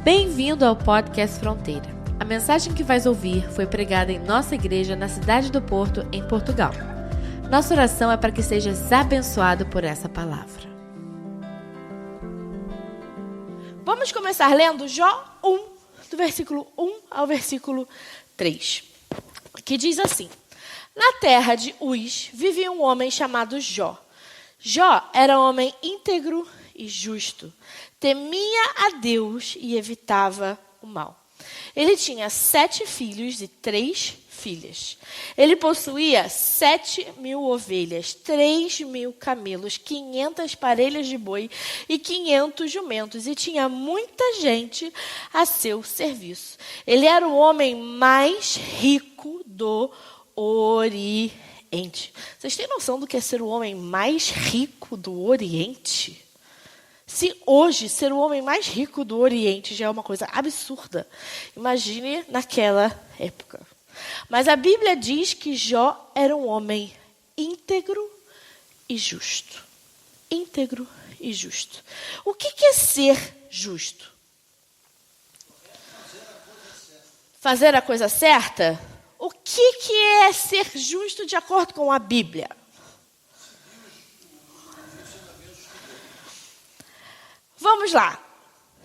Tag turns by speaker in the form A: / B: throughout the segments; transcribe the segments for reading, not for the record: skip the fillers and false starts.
A: Bem-vindo ao Podcast Fronteira. A mensagem que vais ouvir foi pregada em nossa igreja na cidade do Porto, em Portugal. Nossa oração é para que sejas abençoado por essa palavra.
B: Vamos começar lendo Jó 1, do versículo 1 ao versículo 3, que diz assim: Na terra de Uz vivia um homem chamado Jó. Jó era homem íntegro e justo, temia a Deus e evitava o mal. Ele tinha 7 filhos e 3 filhas. Ele possuía 7.000 ovelhas, 3.000 camelos, 500 parelhas de boi e 500 jumentos, e tinha muita gente a seu serviço. Ele era o homem mais rico do Oriente. Vocês têm noção do que é ser o homem mais rico do Oriente? Se hoje ser o homem mais rico do Oriente já é uma coisa absurda, imagine naquela época. Mas a Bíblia diz que Jó era um homem íntegro e justo. Íntegro e justo. O que é ser justo? Fazer a coisa certa? O que é ser justo de acordo com a Bíblia? Vamos lá.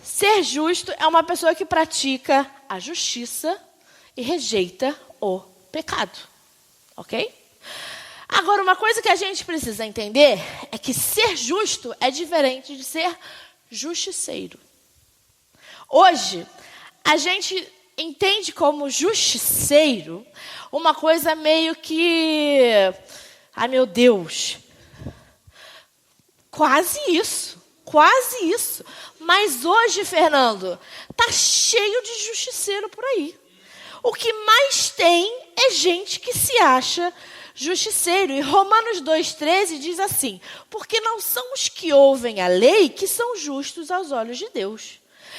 B: Ser justo é uma pessoa que pratica a justiça e rejeita o pecado. Ok? Agora, uma coisa que a gente precisa entender é que ser justo é diferente de ser justiceiro. Hoje, a gente entende como justiceiro uma coisa meio que... Ai, meu Deus. Quase isso. Mas hoje, Fernando, tá cheio de justiceiro por aí. O que mais tem é gente que se acha justiceiro. E Romanos 2,13 diz assim: porque não são os que ouvem a lei que são justos aos olhos de Deus,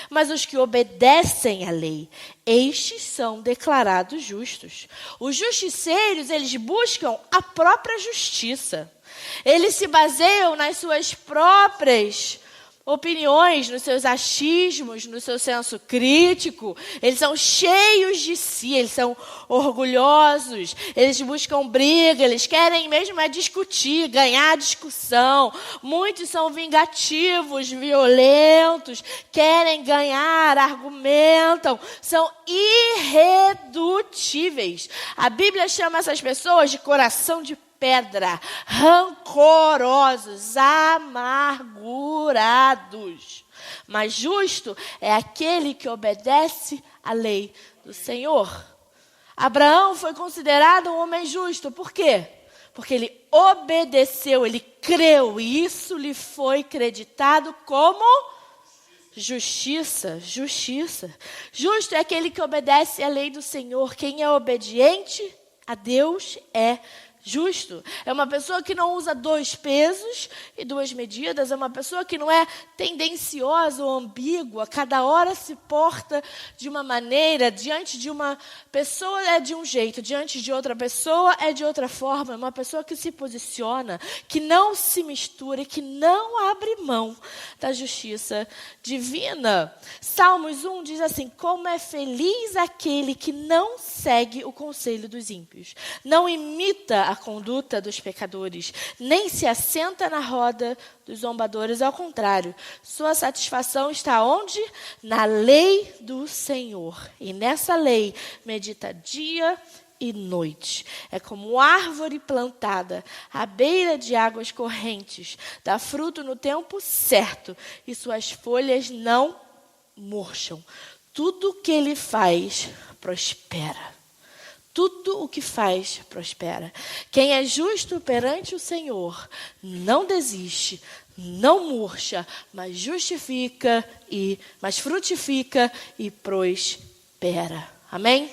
B: mas os que obedecem à lei, estes são declarados justos. Os justiceiros, eles buscam a própria justiça. Eles se baseiam nas suas próprias opiniões, nos seus achismos, no seu senso crítico. Eles são cheios de si, eles são orgulhosos, eles buscam briga, eles querem mesmo discutir, ganhar a discussão. Muitos são vingativos, violentos, querem ganhar, argumentam, são irredutíveis. A Bíblia chama essas pessoas de coração de pedra, rancorosos, amargurados. Mas justo é aquele que obedece à lei do Senhor. Abraão foi considerado um homem justo. Por quê? Porque ele obedeceu, ele creu, e isso lhe foi creditado como justiça. Justo é aquele que obedece à lei do Senhor. Quem é obediente a Deus é justo. É uma pessoa que não usa 2 pesos e 2 medidas. É uma pessoa que não é tendenciosa ou ambígua. Cada hora se porta de uma maneira. Diante de uma pessoa é de um jeito, diante de outra pessoa é de outra forma. É uma pessoa que se posiciona, que não se mistura e que não abre mão da justiça divina. Salmos 1 diz assim: como é feliz aquele que não segue o conselho dos ímpios, não imita a conduta dos pecadores, nem se assenta na roda dos zombadores. Ao contrário, sua satisfação está onde? Na lei do Senhor. E nessa lei medita dia e noite. É como árvore plantada à beira de águas correntes, dá fruto no tempo certo, e suas folhas não murcham. Tudo que ele faz prospera. Tudo o que faz prospera. Quem é justo perante o Senhor não desiste, não murcha, mas frutifica e prospera. Amém?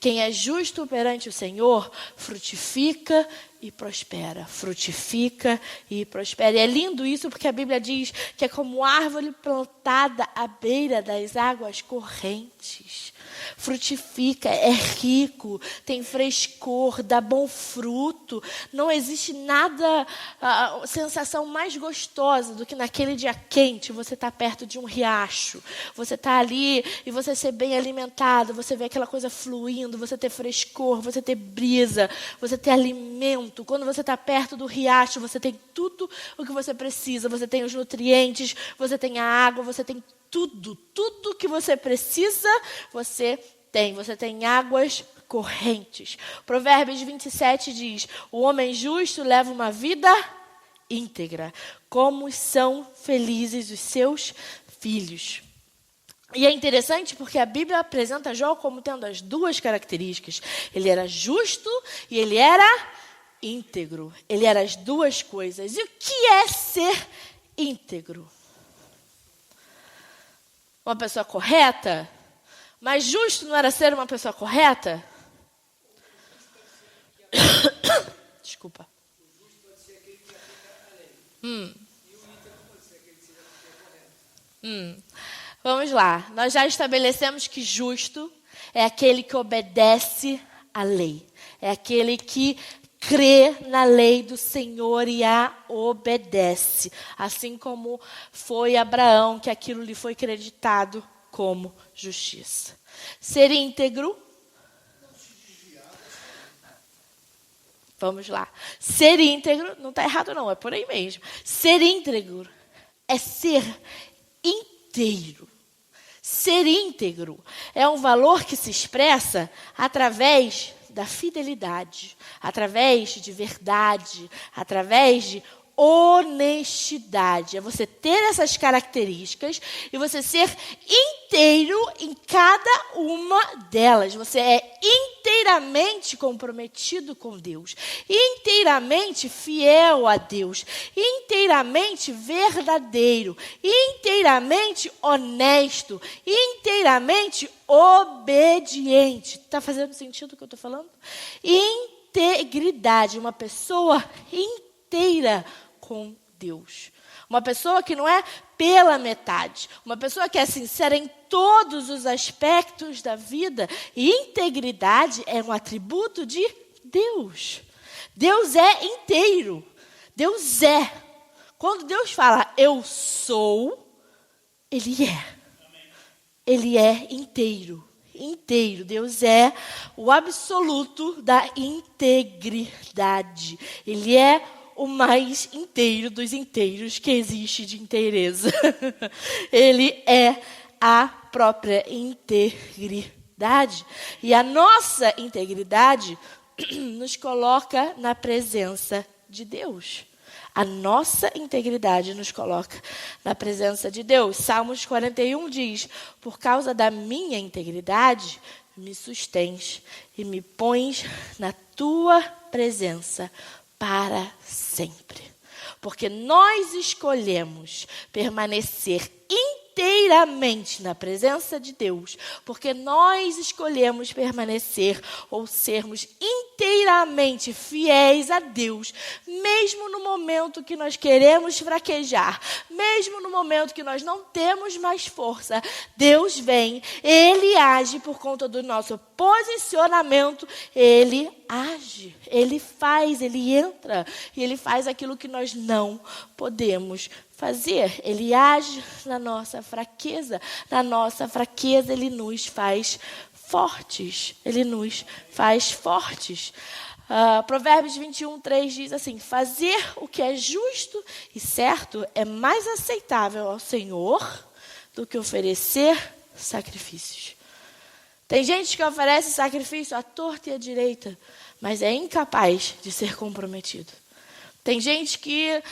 B: Quem é justo perante o Senhor frutifica e prospera. Frutifica e prospera. E é lindo isso, porque a Bíblia diz que é como árvore plantada à beira das águas correntes. frutifica, é rico, tem frescor, dá bom fruto. Não existe nada, sensação mais gostosa do que naquele dia quente, você tá perto de um riacho, você tá ali e você ser bem alimentado, você vê aquela coisa fluindo, você ter frescor, você ter brisa, você ter alimento. Quando você está perto do riacho, você tem tudo o que você precisa, você tem os nutrientes, você tem a água, você tem tudo que você precisa, você tem águas correntes. Provérbios 27 diz: o homem justo leva uma vida íntegra, como são felizes os seus filhos. E é interessante porque a Bíblia apresenta Jó como tendo as duas características. Ele era justo e ele era íntegro. Ele era as duas coisas. E o que é ser íntegro? Uma pessoa correta? Mas justo não era ser uma pessoa correta? Desculpa. Vamos lá. Nós já estabelecemos que justo é aquele que obedece à lei. É aquele que crê na lei do Senhor e a obedece. Assim como foi Abraão, que aquilo lhe foi creditado como justiça. Ser íntegro. Vamos lá. Ser íntegro, não está errado não, é por aí mesmo. Ser íntegro é ser inteiro. Ser íntegro é um valor que se expressa através da fidelidade, através de verdade, através de honestidade. É você ter essas características e você ser inteiro em cada uma delas. Você é inteiramente comprometido com Deus, inteiramente fiel a Deus, inteiramente verdadeiro, inteiramente honesto, inteiramente obediente. Está fazendo sentido o que eu estou falando? Integridade, uma pessoa inteira com Deus. Uma pessoa que não é pela metade. Uma pessoa que é sincera em todos os aspectos da vida. E integridade é um atributo de Deus. Deus é inteiro. Deus é. Quando Deus fala, eu sou, Ele é. Ele é inteiro. Inteiro. Deus é o absoluto da integridade. Ele é o mais inteiro dos inteiros que existe de inteireza. Ele é a própria integridade. E a nossa integridade nos coloca na presença de Deus. A nossa integridade nos coloca na presença de Deus. Salmos 41 diz: por causa da minha integridade, me sustens e me pões na tua presença para sempre. Porque nós escolhemos permanecer inteiramente na presença de Deus, porque nós escolhemos permanecer ou sermos inteiramente fiéis a Deus, mesmo no momento que nós queremos fraquejar, mesmo no momento que nós não temos mais força, Deus vem, Ele age por conta do nosso posicionamento, Ele age, Ele faz, Ele entra e Ele faz aquilo que nós não podemos fazer. Ele age na nossa fraqueza. Na nossa fraqueza, Ele nos faz fortes. Ele nos faz fortes. Provérbios 21:3 diz assim: fazer o que é justo e certo é mais aceitável ao Senhor do que oferecer sacrifícios. Tem gente que oferece sacrifício à torta e à direita, mas é incapaz de ser comprometido. Tem gente que,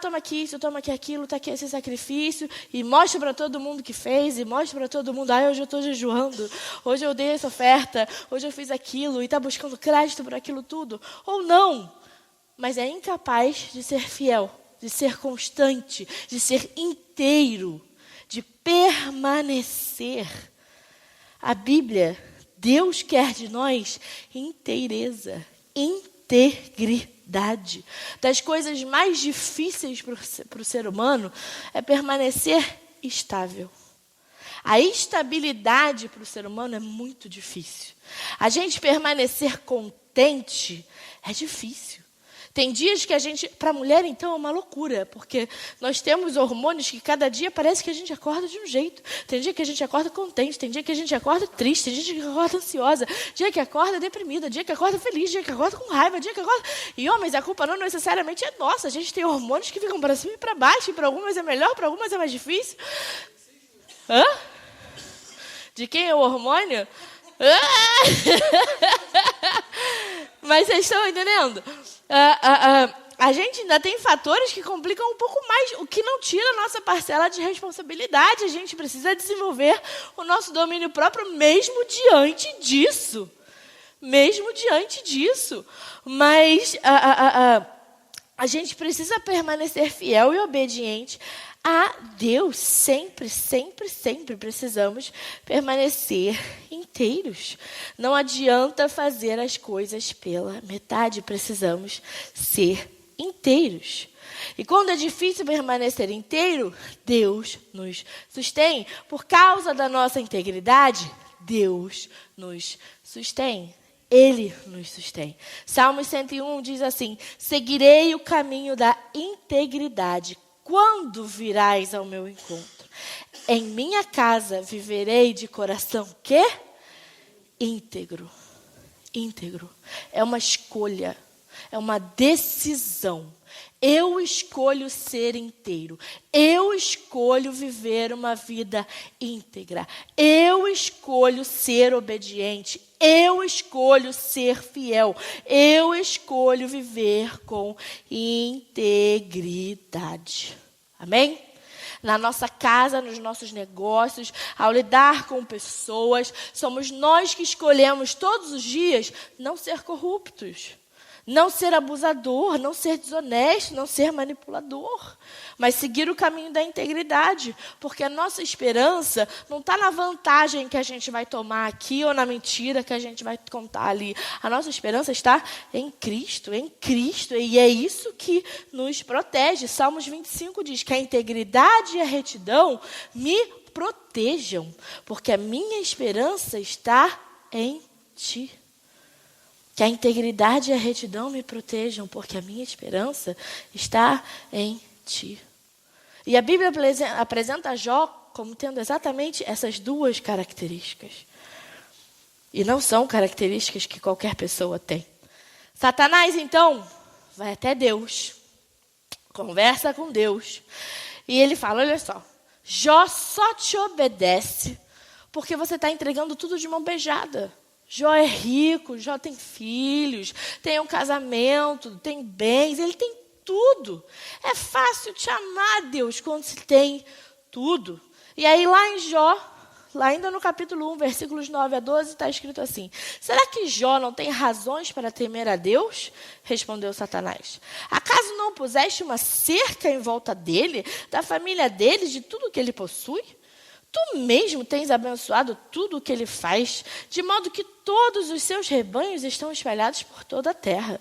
B: toma aqui isso, toma aqui aquilo, está aqui esse sacrifício, e mostra para todo mundo que fez, e mostra para todo mundo, hoje eu estou jejuando, hoje eu dei essa oferta, hoje eu fiz aquilo, e está buscando crédito por aquilo tudo. Ou não, mas é incapaz de ser fiel, de ser constante, de ser inteiro, de permanecer. A Bíblia, Deus quer de nós inteireza, integridade. Das coisas mais difíceis para o ser humano é permanecer estável. A estabilidade para o ser humano é muito difícil. A gente permanecer contente é difícil. Tem dias que a gente, para a mulher então é uma loucura, porque nós temos hormônios que cada dia parece que a gente acorda de um jeito. Tem dia que a gente acorda contente, tem dia que a gente acorda triste, tem dia que acorda ansiosa, dia que acorda deprimida, dia que acorda feliz, dia que acorda com raiva, dia que acorda... E homens, a culpa não necessariamente é nossa, a gente tem hormônios que ficam para cima e para baixo, e para algumas é melhor, para algumas é mais difícil. Hã? De quem é o hormônio? Mas vocês estão entendendo? A gente ainda tem fatores que complicam um pouco mais, o que não tira a nossa parcela de responsabilidade. A gente precisa desenvolver o nosso domínio próprio mesmo diante disso. Mas a gente precisa permanecer fiel e obediente a Deus. Sempre precisamos permanecer inteiros. Não adianta fazer as coisas pela metade, precisamos ser inteiros. E quando é difícil permanecer inteiro, Deus nos sustém. Por causa da nossa integridade, Deus nos sustém. Ele nos sustém. Salmos 101 diz assim: seguirei o caminho da integridade. Quando virás ao meu encontro? Em minha casa viverei de coração quê? Íntegro. É uma escolha, é uma decisão. Eu escolho ser inteiro. Eu escolho viver uma vida íntegra. Eu escolho ser obediente. Eu escolho ser fiel. Eu escolho viver com integridade. Amém? Na nossa casa, nos nossos negócios, ao lidar com pessoas, somos nós que escolhemos todos os dias não ser corruptos. Não ser abusador, não ser desonesto, não ser manipulador, mas seguir o caminho da integridade, porque a nossa esperança não está na vantagem que a gente vai tomar aqui ou na mentira que a gente vai contar ali. A nossa esperança está em Cristo, e é isso que nos protege. Salmos 25 diz que a integridade e a retidão me protejam, porque a minha esperança está em Ti. Que a integridade e a retidão me protejam, porque a minha esperança está em Ti. E a Bíblia apresenta Jó como tendo exatamente essas duas características. E não são características que qualquer pessoa tem. Satanás, então, vai até Deus, conversa com Deus, e ele fala, olha só, Jó só te obedece porque você está entregando tudo de mão beijada. Jó é rico, Jó tem filhos, tem um casamento, tem bens, ele tem tudo. É fácil te amar, Deus, quando se tem tudo. E aí lá em Jó, lá ainda no capítulo 1, versículos 9 a 12, está escrito assim: será que Jó não tem razões para temer a Deus? Respondeu Satanás. Acaso não puseste uma cerca em volta dele, da família dele, de tudo que ele possui? Tu mesmo tens abençoado tudo o que ele faz, de modo que todos os seus rebanhos estão espalhados por toda a terra.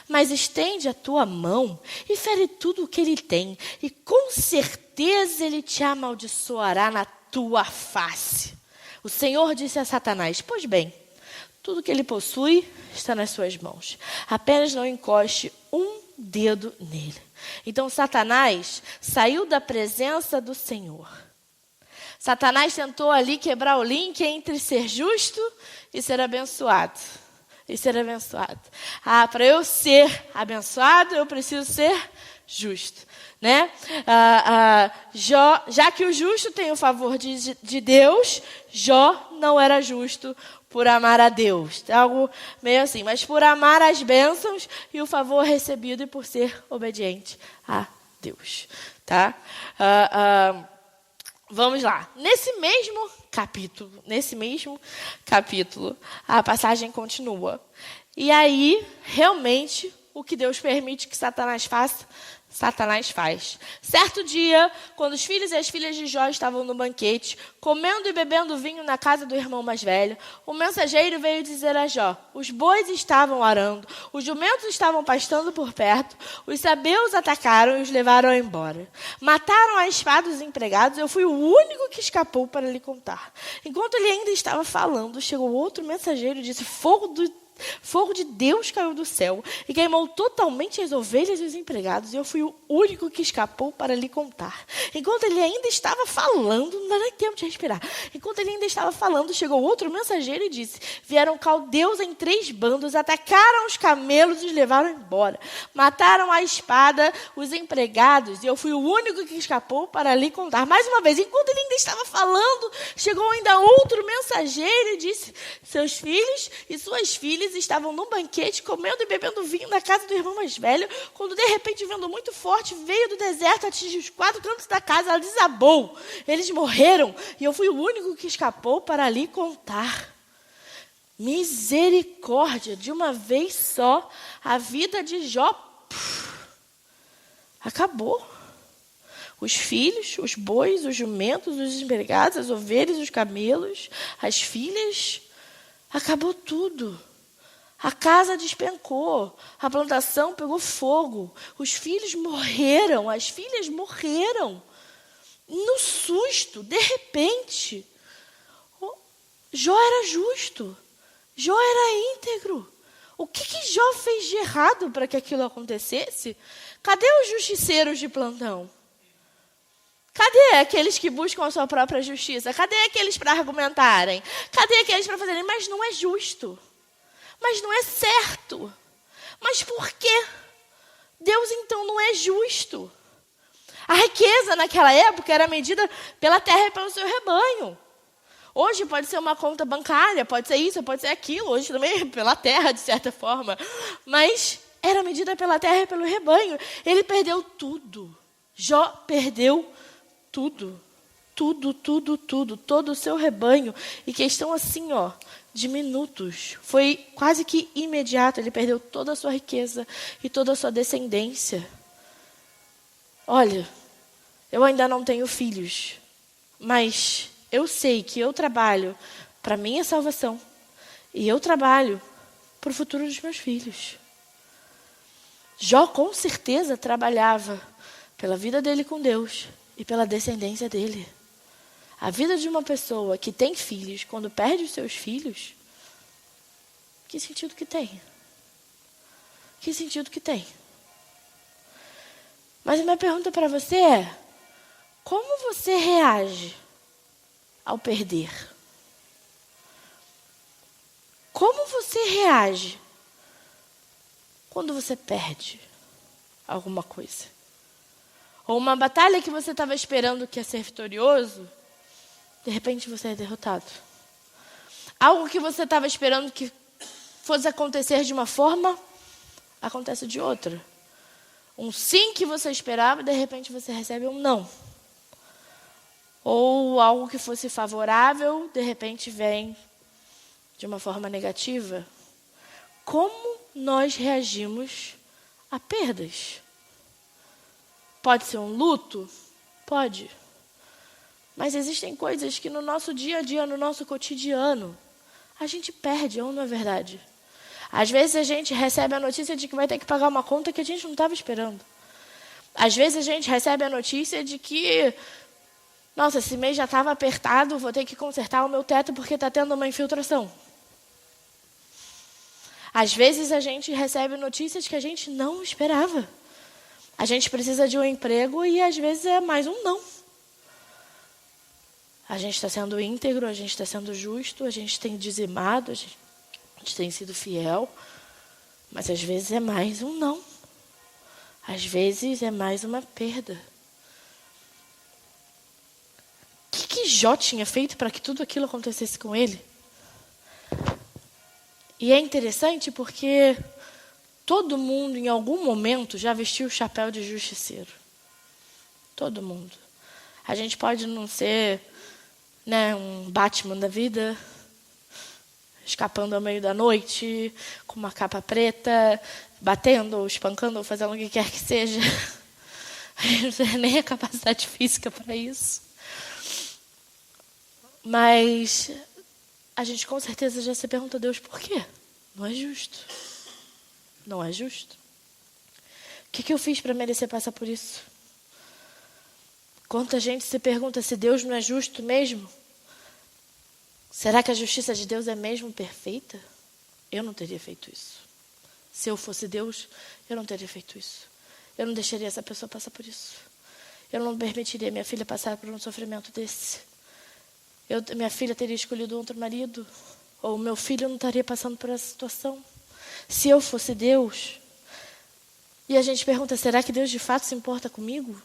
B: Mas estende a tua mão e fere tudo o que ele tem, e com certeza ele te amaldiçoará na tua face. O Senhor disse a Satanás: pois bem, tudo que ele possui está nas suas mãos. Apenas não encoste um dedo nele. Então Satanás saiu da presença do Senhor. Satanás tentou ali quebrar o link entre ser justo e ser abençoado. Para eu ser abençoado, eu preciso ser justo. Né? Já que o justo tem o favor de Deus, Jó não era justo por amar a Deus. Algo meio assim, mas por amar as bênçãos e o favor recebido e por ser obediente a Deus. Tá? Vamos lá. Nesse mesmo capítulo, a passagem continua. E aí, realmente, o que Deus permite que Satanás faça, Satanás faz. Certo dia, quando os filhos e as filhas de Jó estavam no banquete, comendo e bebendo vinho na casa do irmão mais velho, o mensageiro veio dizer a Jó: os bois estavam arando, os jumentos estavam pastando por perto, os sabeus atacaram e os levaram embora. Mataram a espada os empregados, eu fui o único que escapou para lhe contar. Enquanto ele ainda estava falando, chegou outro mensageiro e disse: Fogo de Deus caiu do céu e queimou totalmente as ovelhas e os empregados, e eu fui o único que escapou para lhe contar. Enquanto ele ainda estava falando, não dá nem tempo de respirar. Enquanto ele ainda estava falando, chegou outro mensageiro e disse: vieram caldeus em 3 bandos, atacaram os camelos e os levaram embora. Mataram a espada os empregados, e eu fui o único que escapou para lhe contar. Mais uma vez, enquanto ele ainda estava falando, chegou ainda outro mensageiro e disse: seus filhos e suas filhas estavam num banquete, comendo e bebendo vinho na casa do irmão mais velho, quando de repente, vento muito forte veio do deserto, atingiu os 4 cantos da casa, ela desabou. Eles morreram e eu fui o único que escapou para lhe contar. Misericórdia, de uma vez só, a vida de Jó acabou. Os filhos, os bois, os jumentos, os empregados, as ovelhas, os camelos, as filhas, acabou tudo. A casa despencou, a plantação pegou fogo, os filhos morreram, as filhas morreram. No susto, de repente, Jó era justo, Jó era íntegro. O que Jó fez de errado para que aquilo acontecesse? Cadê os justiceiros de plantão? Cadê aqueles que buscam a sua própria justiça? Cadê aqueles para argumentarem? Cadê aqueles para fazerem? Mas não é justo. Mas não é certo. Mas por quê? Deus, então, não é justo. A riqueza naquela época era medida pela terra e pelo seu rebanho. Hoje pode ser uma conta bancária, pode ser isso, pode ser aquilo. Hoje também pela terra, de certa forma. Mas era medida pela terra e pelo rebanho. Ele perdeu tudo. Jó perdeu tudo. Tudo, tudo, tudo. Todo o seu rebanho. E questão assim, de minutos. Foi quase que imediato. Ele perdeu toda a sua riqueza e toda a sua descendência. Olha, eu ainda não tenho filhos, mas eu sei que eu trabalho para a minha salvação e eu trabalho para o futuro dos meus filhos. Jó com certeza trabalhava pela vida dele com Deus e pela descendência dele. A vida de uma pessoa que tem filhos, quando perde os seus filhos, que sentido que tem? Que sentido que tem? Mas a minha pergunta para você é: como você reage ao perder? Como você reage quando você perde alguma coisa? Ou uma batalha que você estava esperando que ia ser vitorioso, de repente você é derrotado. Algo que você estava esperando que fosse acontecer de uma forma, acontece de outra. Um sim que você esperava, de repente você recebe um não. Ou algo que fosse favorável, de repente vem de uma forma negativa. Como nós reagimos a perdas? Pode ser um luto? Pode. Mas existem coisas que no nosso dia a dia, no nosso cotidiano, a gente perde, ou não é verdade? Às vezes a gente recebe a notícia de que vai ter que pagar uma conta que a gente não estava esperando. Às vezes a gente recebe a notícia de que, nossa, esse mês já estava apertado, vou ter que consertar o meu teto porque está tendo uma infiltração. Às vezes a gente recebe notícias que a gente não esperava. A gente precisa de um emprego e às vezes é mais um não. A gente está sendo íntegro, a gente está sendo justo, a gente tem dizimado, a gente tem sido fiel, mas às vezes é mais um não. Às vezes é mais uma perda. O que Jó tinha feito para que tudo aquilo acontecesse com ele? E é interessante porque todo mundo, em algum momento, já vestiu o chapéu de justiceiro. Todo mundo. A gente pode não ser, um Batman da vida, escapando ao meio da noite, com uma capa preta, batendo, ou espancando, ou fazendo o que quer que seja. Não tem nem a capacidade física para isso. Mas a gente com certeza já se pergunta a Deus por quê? Não é justo. Não é justo. O que eu fiz para merecer passar por isso? Quanta gente se pergunta se Deus não é justo mesmo? Será que a justiça de Deus é mesmo perfeita? Eu não teria feito isso. Se eu fosse Deus, eu não teria feito isso. Eu não deixaria essa pessoa passar por isso. Eu não permitiria minha filha passar por um sofrimento desse. Minha filha teria escolhido outro marido. Ou meu filho não estaria passando por essa situação. Se eu fosse Deus. E a gente pergunta, será que Deus de fato se importa comigo?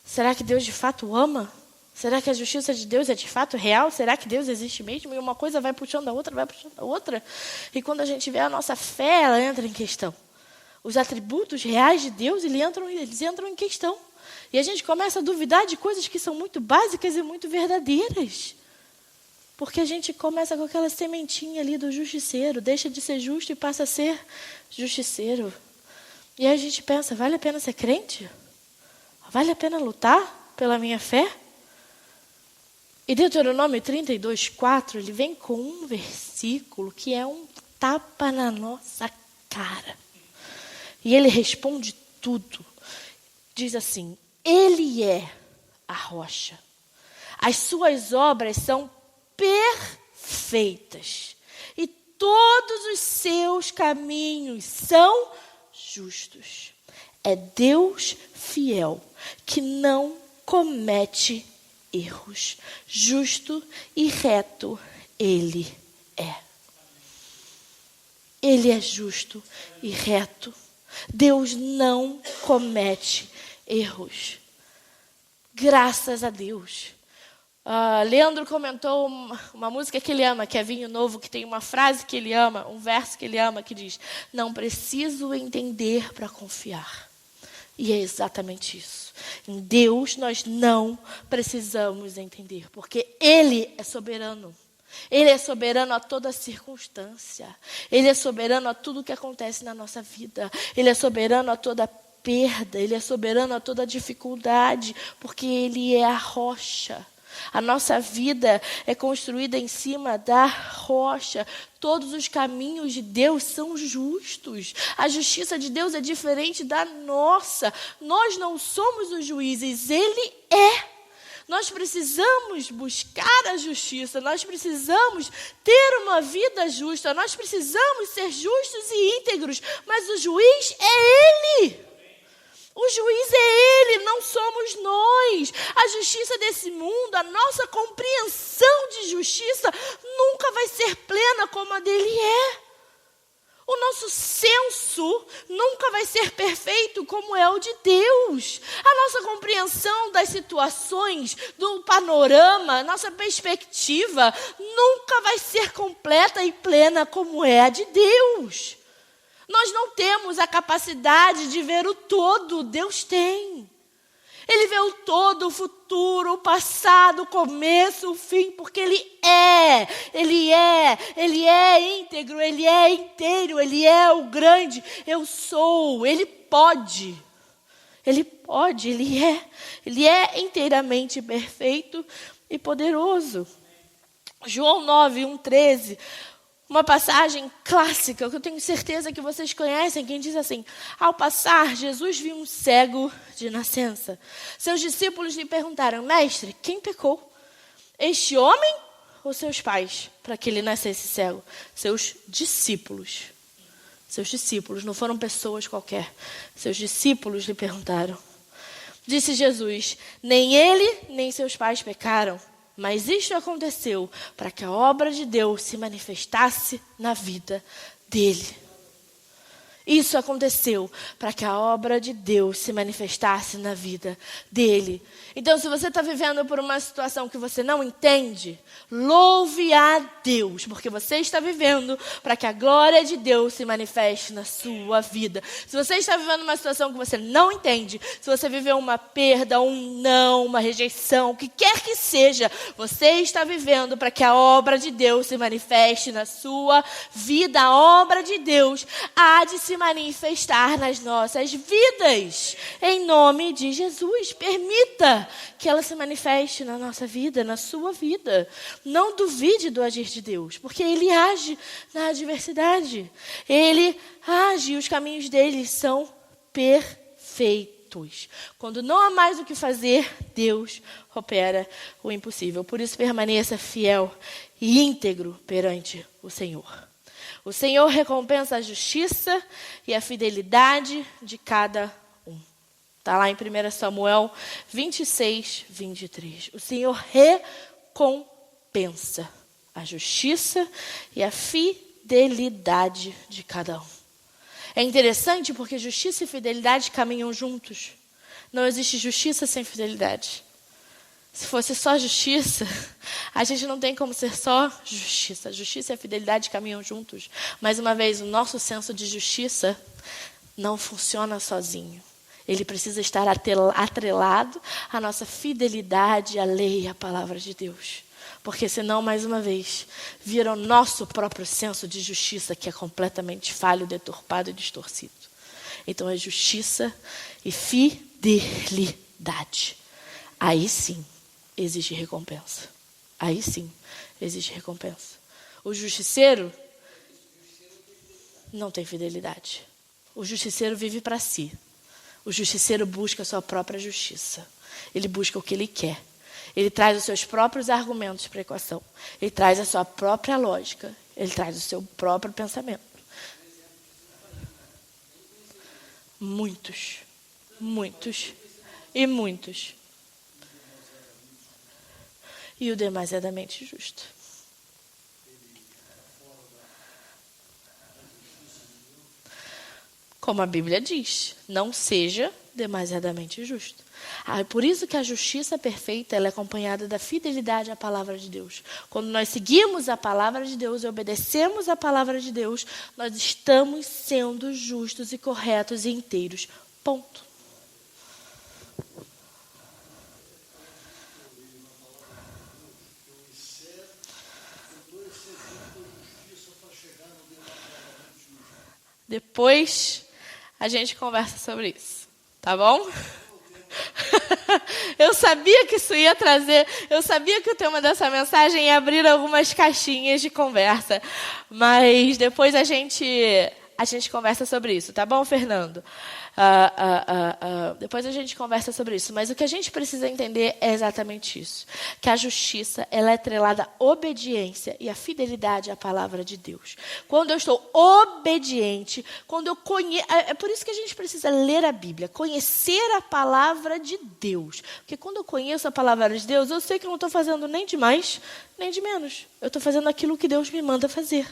B: Será que Deus de fato ama? Será que a justiça de Deus é de fato real? Será que Deus existe mesmo? E uma coisa vai puxando a outra, vai puxando a outra. E quando a gente vê a nossa fé, ela entra em questão. Os atributos reais de Deus, eles entram em questão. E a gente começa a duvidar de coisas que são muito básicas e muito verdadeiras. Porque a gente começa com aquela sementinha ali do justiceiro, deixa de ser justo e passa a ser justiceiro. E aí a gente pensa, vale a pena ser crente? Vale a pena lutar pela minha fé? E Deuteronômio 32:4, ele vem com um versículo que é um tapa na nossa cara. E ele responde tudo. Diz assim, ele é a rocha. As suas obras são perfeitas. E todos os seus caminhos são justos. É Deus fiel, que não comete erros. Justo e reto Ele é. Ele é justo e reto. Deus não comete erros. Graças a Deus. Leandro comentou uma música que ele ama, que é Vinho Novo, que tem uma frase que ele ama, um verso que ele ama, que diz, não preciso entender para confiar. E é exatamente isso. Em Deus nós não precisamos entender, porque Ele é soberano. Ele é soberano a toda circunstância. Ele é soberano a tudo que acontece na nossa vida. Ele é soberano a toda perda. Ele é soberano a toda dificuldade, porque Ele é a rocha. A nossa vida é construída em cima da rocha. Todos os caminhos de Deus são justos. A justiça de Deus é diferente da nossa. Nós não somos os juízes, Ele é. Nós precisamos buscar a justiça, nós precisamos ter uma vida justa, nós precisamos ser justos e íntegros, mas o juiz é Ele. O juiz é Ele, não somos nós. A justiça desse mundo, a nossa compreensão de justiça nunca vai ser plena como a dele é. O nosso senso nunca vai ser perfeito como é o de Deus. A nossa compreensão das situações, do panorama, nossa perspectiva nunca vai ser completa e plena como é a de Deus. Nós não temos a capacidade de ver o todo, Deus tem. Ele vê o todo, o futuro, o passado, o começo, o fim, porque Ele é íntegro, Ele é inteiro, Ele é o grande, eu sou, Ele pode, Ele é inteiramente perfeito e poderoso. João 9:13, uma passagem clássica, que eu tenho certeza que vocês conhecem, quem diz assim, ao passar, Jesus viu um cego de nascença. Seus discípulos lhe perguntaram, mestre, quem pecou? Este homem ou seus pais, para que ele nascesse cego? Seus discípulos. Seus discípulos, não foram pessoas qualquer. Seus discípulos lhe perguntaram. Disse Jesus, nem ele, nem seus pais pecaram. Mas isto aconteceu para que a obra de Deus se manifestasse na vida dele. Isso aconteceu para que a obra de Deus se manifestasse na vida dele. Então, se você está vivendo por uma situação que você não entende, louve a Deus, porque você está vivendo para que a glória de Deus se manifeste na sua vida. Se você está vivendo uma situação que você não entende, se você viveu uma perda, um não, uma rejeição, o que quer que seja, você está vivendo para que a obra de Deus se manifeste na sua vida. A obra de Deus há de se se manifestar nas nossas vidas. Em nome de Jesus, permita que ela se manifeste na nossa vida, na sua vida. Não duvide do agir de Deus, porque Ele age na adversidade. Ele age e os caminhos dele são perfeitos. Quando não há mais o que fazer, Deus opera o impossível. Por isso, permaneça fiel e íntegro perante o Senhor. O Senhor recompensa a justiça e a fidelidade de cada um. Está lá em 1 Samuel 26, 23. O Senhor recompensa a justiça e a fidelidade de cada um. É interessante porque justiça e fidelidade caminham juntos. Não existe justiça sem fidelidade. Se fosse só justiça, a gente não tem como ser só justiça. Justiça e a fidelidade caminham juntos. Mais uma vez, o nosso senso de justiça não funciona sozinho. Ele precisa estar atrelado à nossa fidelidade à lei e à palavra de Deus. Porque senão, mais uma vez, vira o nosso próprio senso de justiça que é completamente falho, deturpado e distorcido. Então é justiça e fidelidade. Aí sim existe recompensa. Aí sim existe recompensa. O justiceiro não tem fidelidade. O justiceiro vive para si. O justiceiro busca a sua própria justiça. Ele busca o que ele quer. Ele traz os seus próprios argumentos para a equação. Ele traz a sua própria lógica. Ele traz o seu próprio pensamento. Muitos, muitos e muitos. E o demasiadamente justo. Como a Bíblia diz, não seja demasiadamente justo. Por isso que a justiça perfeita ela é acompanhada da fidelidade à palavra de Deus. Quando nós seguimos a palavra de Deus e obedecemos a palavra de Deus, nós estamos sendo justos e corretos e inteiros. Ponto. Depois a gente conversa sobre isso, tá bom? Eu sabia que isso ia trazer, eu sabia que o tema dessa mensagem ia abrir algumas caixinhas de conversa, mas depois a gente conversa sobre isso, tá bom, Fernando? Depois a gente conversa sobre isso, mas o que a gente precisa entender é exatamente isso, que a justiça ela é atrelada à obediência e à fidelidade à palavra de Deus. Quando eu estou obediente, quando eu conheço, é por isso que a gente precisa ler a Bíblia, conhecer a palavra de Deus, porque quando eu conheço a palavra de Deus, eu sei que eu não estou fazendo nem de mais, nem de menos, eu estou fazendo aquilo que Deus me manda fazer.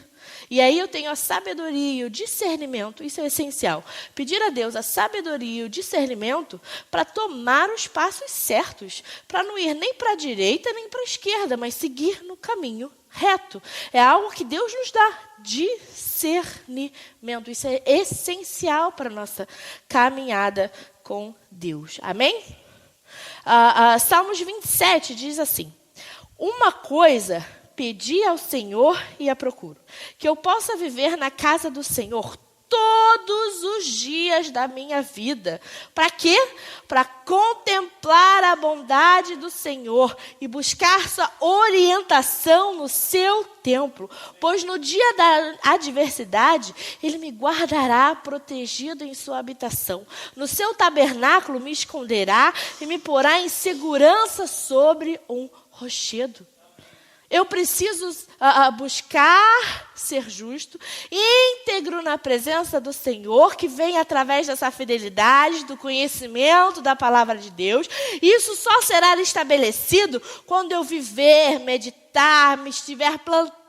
B: E aí eu tenho a sabedoria e o discernimento, isso é essencial. Pedir a Deus a sabedoria e o discernimento para tomar os passos certos, para não ir nem para a direita nem para a esquerda, mas seguir no caminho reto. É algo que Deus nos dá, discernimento. Isso é essencial para a nossa caminhada com Deus. Amém? Salmos 27 diz assim: uma coisa pedi ao Senhor e a procuro, que eu possa viver na casa do Senhor todos os dias da minha vida. Para quê? Para contemplar a bondade do Senhor e buscar sua orientação no seu templo. Pois no dia da adversidade, Ele me guardará protegido em sua habitação. No seu tabernáculo me esconderá e me porá em segurança sobre um rochedo. Eu preciso buscar ser justo, íntegro na presença do Senhor, que vem através dessa fidelidade, do conhecimento da palavra de Deus. Isso só será estabelecido quando eu viver, meditar, me estiver plantado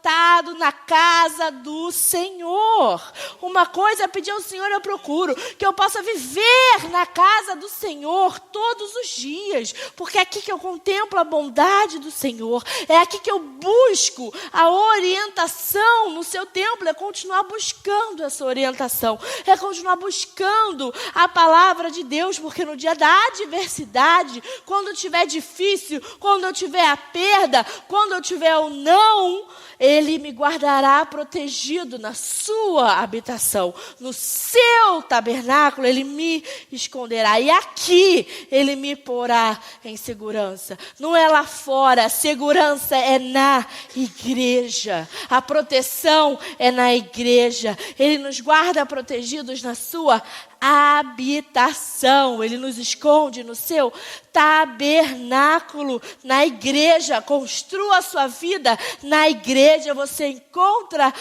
B: na casa do Senhor. Uma coisa é pedir ao Senhor, eu procuro, que eu possa viver na casa do Senhor todos os dias, porque é aqui que eu contemplo a bondade do Senhor, é aqui que eu busco a orientação no seu templo, é continuar buscando essa orientação, é continuar buscando a palavra de Deus, porque no dia da adversidade, quando tiver difícil, quando eu tiver a perda, quando eu tiver o não, Ele me guardará protegido na sua habitação, no seu tabernáculo Ele me esconderá. E aqui Ele me porá em segurança. Não é lá fora, a segurança é na igreja. A proteção é na igreja. Ele nos guarda protegidos na sua habitação. Ele nos esconde no seu tabernáculo, na igreja. Construa a sua vida na igreja. Você encontra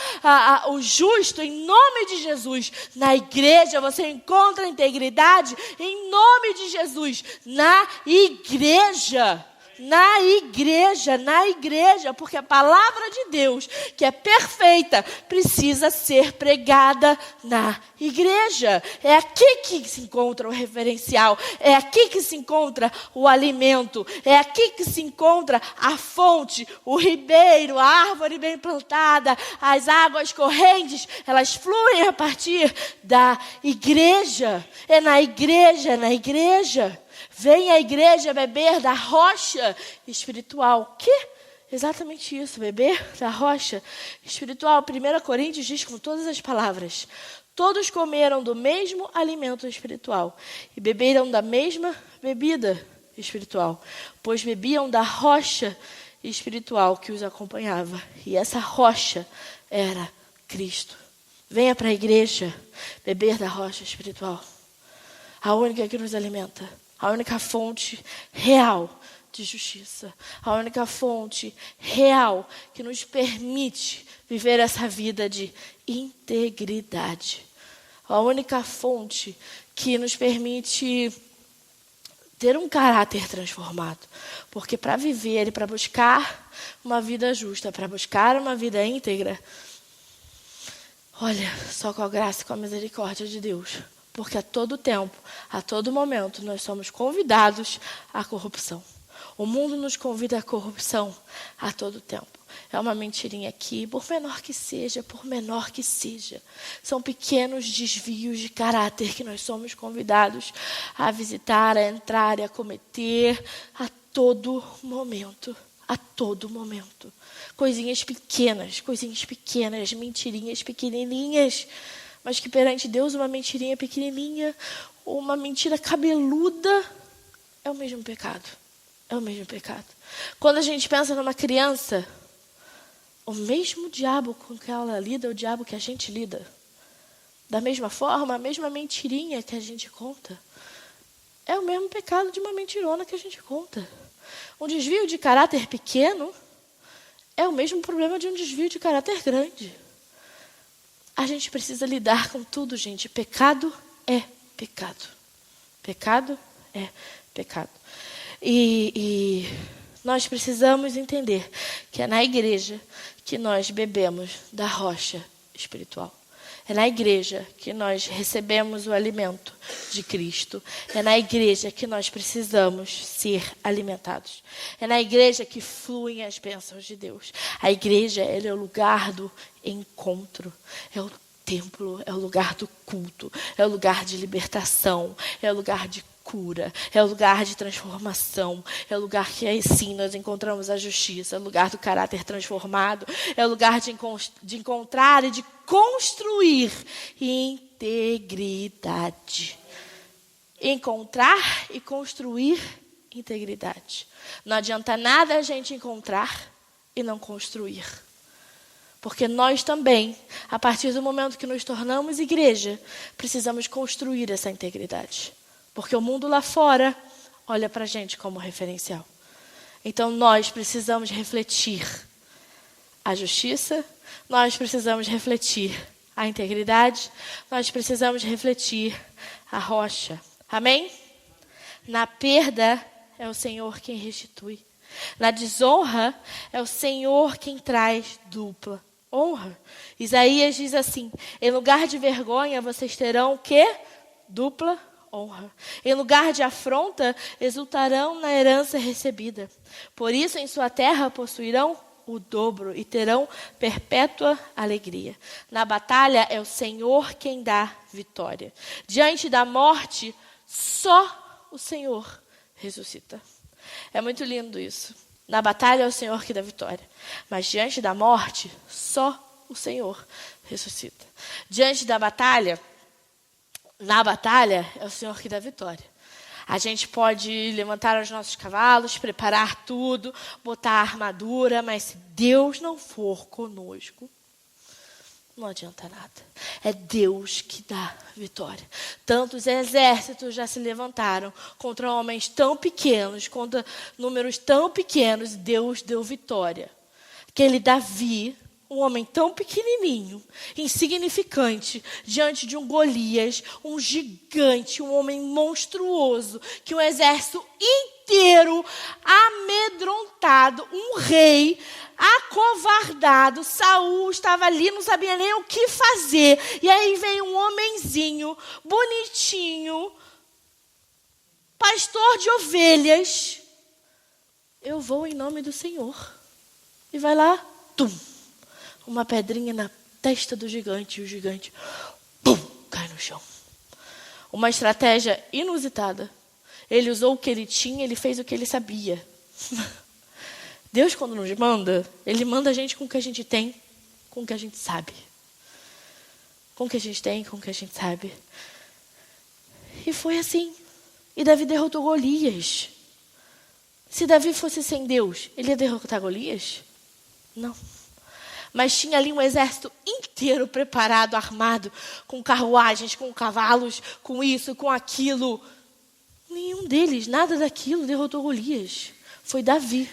B: o justo em nome de Jesus. Na igreja você encontra a integridade em nome de Jesus. Na igreja. Na igreja, porque a palavra de Deus, que é perfeita, precisa ser pregada na igreja. É aqui que se encontra o referencial, é aqui que se encontra o alimento, é aqui que se encontra a fonte, o ribeiro, a árvore bem plantada, as águas correntes, elas fluem a partir da igreja. É na igreja. Vem à igreja beber da rocha espiritual. Que? Exatamente isso, beber da rocha espiritual. 1 Coríntios diz com todas as palavras: todos comeram do mesmo alimento espiritual e beberam da mesma bebida espiritual, pois bebiam da rocha espiritual que os acompanhava. E essa rocha era Cristo. Venha para a igreja beber da rocha espiritual, a única que nos alimenta. A única fonte real de justiça. A única fonte real que nos permite viver essa vida de integridade. A única fonte que nos permite ter um caráter transformado. Porque para viver e para buscar uma vida justa, para buscar uma vida íntegra, olha, só com a graça e com a misericórdia de Deus. Porque a todo tempo, a todo momento, nós somos convidados à corrupção. O mundo nos convida à corrupção a todo tempo. É uma mentirinha aqui, por menor que seja. São pequenos desvios de caráter que nós somos convidados a visitar, a entrar e a cometer a todo momento. Coisinhas pequenas, mentirinhas pequenininhas. Mas que perante Deus uma mentirinha pequenininha, ou uma mentira cabeluda, é o mesmo pecado. Quando a gente pensa numa criança, o mesmo diabo com que ela lida é o diabo que a gente lida. Da mesma forma, a mesma mentirinha que a gente conta é o mesmo pecado de uma mentirona que a gente conta. Um desvio de caráter pequeno é o mesmo problema de um desvio de caráter grande. A gente precisa lidar com tudo, gente. Pecado é pecado. Pecado é pecado. E nós precisamos entender que é na igreja que nós bebemos da rocha espiritual. É na igreja que nós recebemos o alimento de Cristo. É na igreja que nós precisamos ser alimentados. É na igreja que fluem as bênçãos de Deus. A igreja, ela é o lugar do encontro. É o templo, é o lugar do culto. É o lugar de libertação. É o lugar de cura, é o lugar de transformação, é o lugar que aí sim nós encontramos a justiça, é o lugar do caráter transformado, é o lugar de encontrar e de construir integridade. Encontrar e construir integridade. Não adianta nada a gente encontrar e não construir. Porque nós também, a partir do momento que nos tornamos igreja, precisamos construir essa integridade. Porque o mundo lá fora olha para a gente como referencial. Então nós precisamos refletir a justiça, nós precisamos refletir a integridade, nós precisamos refletir a rocha. Amém? Na perda é o Senhor quem restitui. Na desonra é o Senhor quem traz dupla honra. Isaías diz assim: em lugar de vergonha vocês terão o quê? Dupla honra. Em lugar de afronta, exultarão na herança recebida. Por isso, em sua terra possuirão o dobro e terão perpétua alegria. Na batalha é o Senhor quem dá vitória. Diante da morte, só o Senhor ressuscita. É muito lindo isso. Na batalha é o Senhor que dá vitória. Mas diante da morte, só o Senhor ressuscita. Diante da batalha, na batalha, é o Senhor que dá vitória. A gente pode levantar os nossos cavalos, preparar tudo, botar a armadura, mas se Deus não for conosco, não adianta nada. É Deus que dá vitória. Tantos exércitos já se levantaram contra homens tão pequenos, contra números tão pequenos, Deus deu vitória. Aquele Davi, um homem tão pequenininho, insignificante, diante de um Golias, um gigante, um homem monstruoso, que um exército inteiro, amedrontado, um rei, acovardado, Saul estava ali, não sabia nem o que fazer. E aí vem um homenzinho, bonitinho, pastor de ovelhas. Eu vou em nome do Senhor. E vai lá, tum, uma pedrinha na testa do gigante, e o gigante, pum, cai no chão. Uma estratégia inusitada. Ele usou o que ele tinha, ele fez o que ele sabia. Deus, quando nos manda, Ele manda a gente com o que a gente tem, com o que a gente sabe. Com o que a gente tem, com o que a gente sabe. E foi assim. E Davi derrotou Golias. Se Davi fosse sem Deus, ele ia derrotar Golias? Não. Mas tinha ali um exército inteiro preparado, armado, com carruagens, com cavalos, com isso, com aquilo. Nenhum deles, nada daquilo, derrotou Golias. Foi Davi.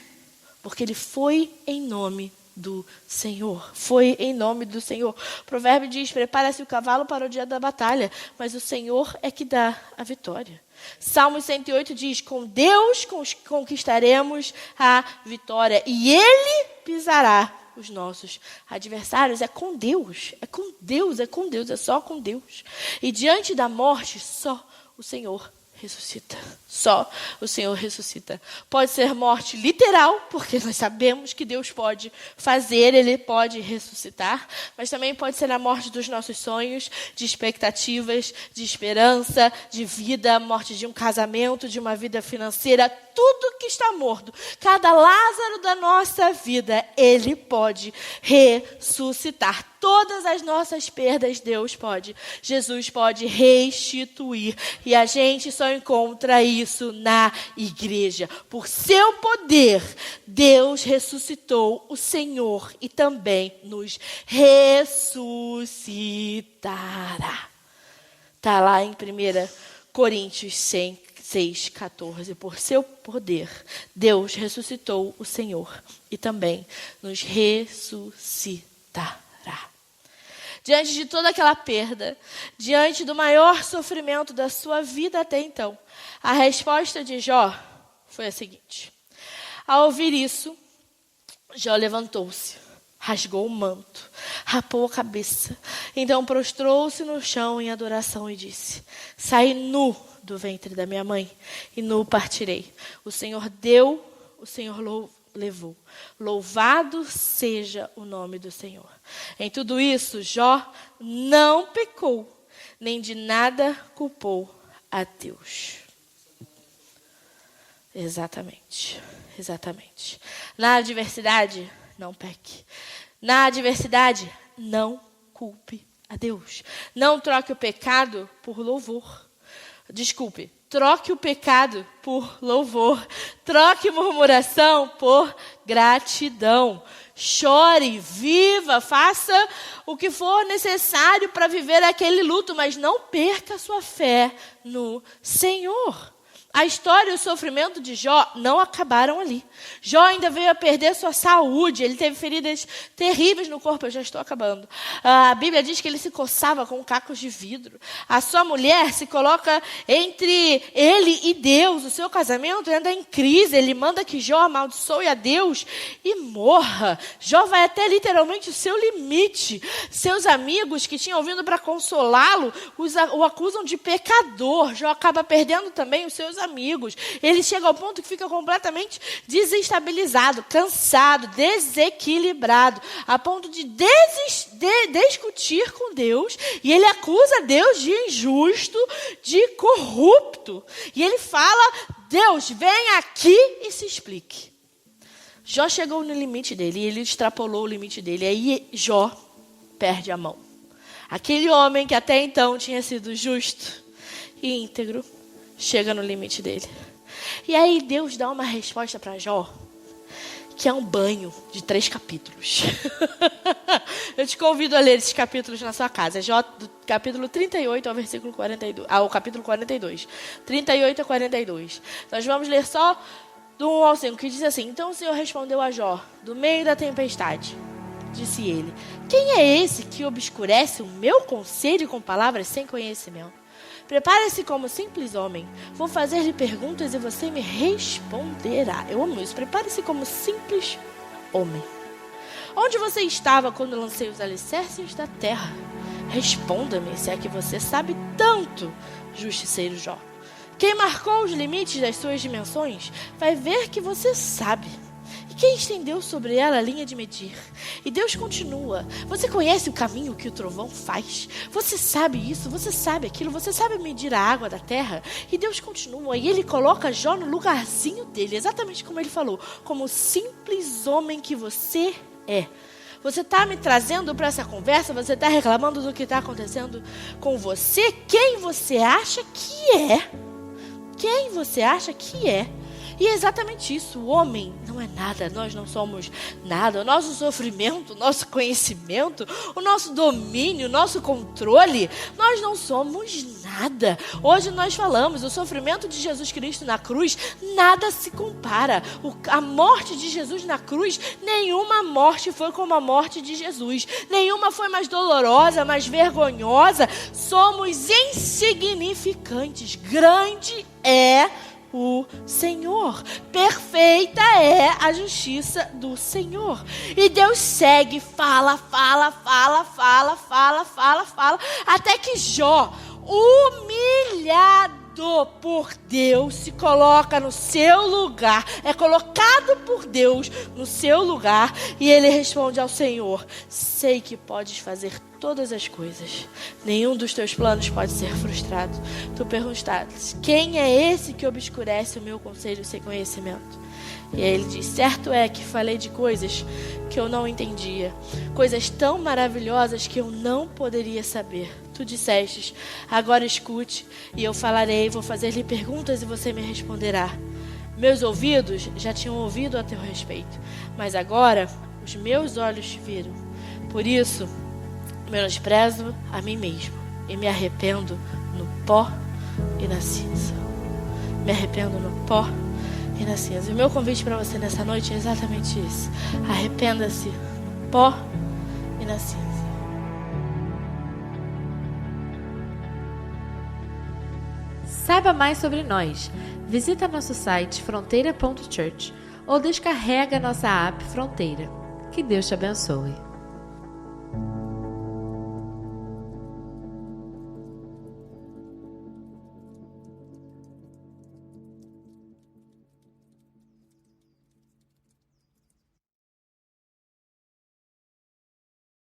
B: Porque ele foi em nome do Senhor. Foi em nome do Senhor. O provérbio diz, prepara-se o cavalo para o dia da batalha, mas o Senhor é que dá a vitória. Salmo 108 diz, com Deus conquistaremos a vitória e Ele pisará os nossos adversários. É com Deus, é com Deus, é com Deus, é só com Deus. E diante da morte, só o Senhor ressuscita. Só o Senhor ressuscita. Pode ser morte literal, porque nós sabemos que Deus pode fazer, Ele pode ressuscitar, mas também pode ser a morte dos nossos sonhos, de expectativas, de esperança, de vida, morte de um casamento, de uma vida financeira, tudo que está morto, cada Lázaro da nossa vida, Ele pode ressuscitar. Todas as nossas perdas, Deus pode. Jesus pode restituir. E a gente só encontra isso na igreja. Por seu poder, Deus ressuscitou o Senhor e também nos ressuscitará. Está lá em 1 Coríntios 6:14. Por seu poder, Deus ressuscitou o Senhor e também nos ressuscitará. Diante de toda aquela perda, diante do maior sofrimento da sua vida até então, a resposta de Jó foi a seguinte. Ao ouvir isso, Jó levantou-se, rasgou o manto, rapou a cabeça, então prostrou-se no chão em adoração e disse, saí nu do ventre da minha mãe e nu partirei. O Senhor deu, o Senhor levou. Louvado seja o nome do Senhor. Em tudo isso, Jó não pecou, nem de nada culpou a Deus. Exatamente. Na adversidade, não peque. Na adversidade, não culpe a Deus. Não troque o pecado por louvor. Troque o pecado por louvor. Troque murmuração por gratidão. Chore, viva, faça o que for necessário para viver aquele luto, mas não perca a sua fé no Senhor. A história e o sofrimento de Jó não acabaram ali. Jó ainda veio a perder sua saúde. Ele teve feridas terríveis no corpo. Eu já estou acabando. A Bíblia diz que ele se coçava com cacos de vidro. A sua mulher se coloca entre ele e Deus. O seu casamento anda em crise. Ele manda que Jó amaldiçoe a Deus e morra. Jó vai até literalmente o seu limite. Seus amigos que tinham vindo para consolá-lo o acusam de pecador. Jó acaba perdendo também os seus amigos. Ele chega ao ponto que fica completamente desestabilizado, cansado, desequilibrado, a ponto de discutir com Deus, e ele acusa Deus de injusto, de corrupto. E ele fala, Deus, vem aqui e se explique. Jó chegou no limite dele e ele extrapolou o limite dele. Aí Jó perde a mão. Aquele homem que até então tinha sido justo e íntegro, chega no limite dele. E aí Deus dá uma resposta para Jó, que é um banho de 3 capítulos. Eu te convido a ler esses capítulos na sua casa. Jó, do capítulo 38 ao versículo 42. Ao capítulo 42. 38 a 42. Nós vamos ler só do 1 ao 5, que diz assim: Então o Senhor respondeu a Jó, do meio da tempestade. Disse ele: Quem é esse que obscurece o meu conselho com palavras sem conhecimento? Prepare-se como simples homem. Vou fazer-lhe perguntas e você me responderá. Eu amo isso. Prepare-se como simples homem. Onde você estava quando lancei os alicerces da terra? Responda-me, se é que você sabe tanto, justiceiro Jó. Quem marcou os limites das suas dimensões vai ver que você sabe. E quem estendeu sobre ela a linha de medir? E Deus continua: Você conhece o caminho que o trovão faz? Você sabe isso, você sabe aquilo, você sabe medir a água da terra? E Deus continua, e Ele coloca Jó no lugarzinho dele, exatamente como Ele falou, como simples homem que você é. Você está me trazendo para essa conversa, você está reclamando do que está acontecendo com você? Quem você acha que é? Quem você acha que é? E é exatamente isso, o homem não é nada, nós não somos nada. O nosso sofrimento, o nosso conhecimento, o nosso domínio, o nosso controle, nós não somos nada. Hoje nós falamos, o sofrimento de Jesus Cristo na cruz, nada se compara. A morte de Jesus na cruz, nenhuma morte foi como a morte de Jesus. Nenhuma foi mais dolorosa, mais vergonhosa. Somos insignificantes. Grande é o Senhor, perfeita é a justiça do Senhor. E Deus segue, fala, até que Jó, humilhado por Deus, se coloca no seu lugar, é colocado por Deus no seu lugar, e ele responde ao Senhor: Sei que podes fazer todas as coisas, nenhum dos teus planos pode ser frustrado. Tu perguntaste: Quem é esse que obscurece o meu conselho sem conhecimento? E aí ele diz: Certo é que falei de coisas que eu não entendia, coisas tão maravilhosas que eu não poderia saber. Tu dissestes: Agora escute, e eu falarei, vou fazer-lhe perguntas e você me responderá. Meus ouvidos já tinham ouvido a teu respeito, mas agora os meus olhos viram. Por isso menosprezo a mim mesmo e me arrependo no pó e na cinza. Me arrependo no pó e na cinza. E o meu convite para você nessa noite é exatamente isso. Arrependa-se no pó e na cinza.
A: Saiba mais sobre nós. Visita nosso site fronteira.church ou descarrega nossa app Fronteira. Que Deus te abençoe.